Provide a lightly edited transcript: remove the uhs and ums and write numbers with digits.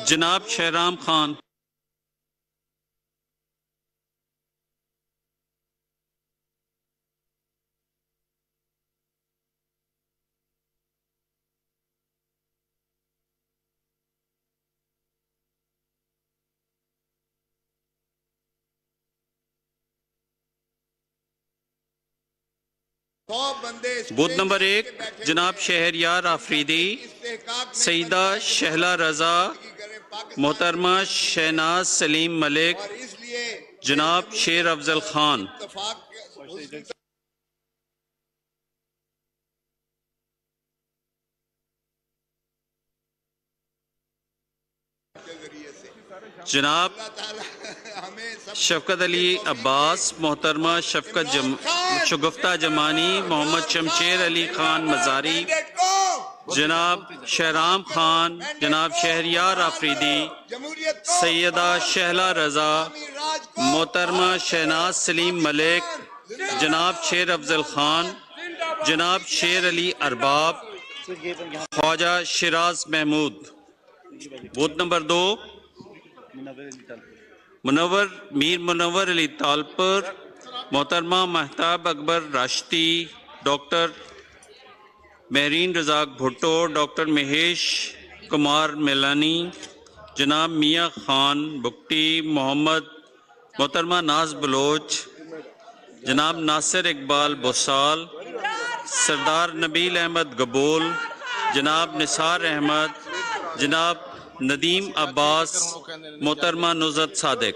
جناب Shahram Khan, both number 1 جناب شہریار آفریدی، سیدہ شہلا رضا، محترمہ شہناز سلیم ملک، جناب شیر افضل خان۔ جناب شفقت علی عباس، محترمہ شگفتہ جمانی، محمد شمشیر علی خان مزاری، جناب شہرام خان، جناب شہریار آفریدی، سیدہ شہلا رضا، محترمہ شہناز سلیم ملک، جناب شیر افضل خان، جناب شیر علی ارباب، خواجہ شیراز محمود۔ بوتھ نمبر 2 میر منور علی تالپور، محترمہ مہتاب اکبر راشتی، ڈاکٹر مہرین رزاق بھٹو، ڈاکٹر مہیش کمار میلانی، جناب میاں خان بکٹی، محترمہ ناز بلوچ، جناب ناصر اقبال بوسال، سردار نبیل احمد گبول، جناب نثار احمد، جناب ندیم عباس، محترمہ نزہت صادق۔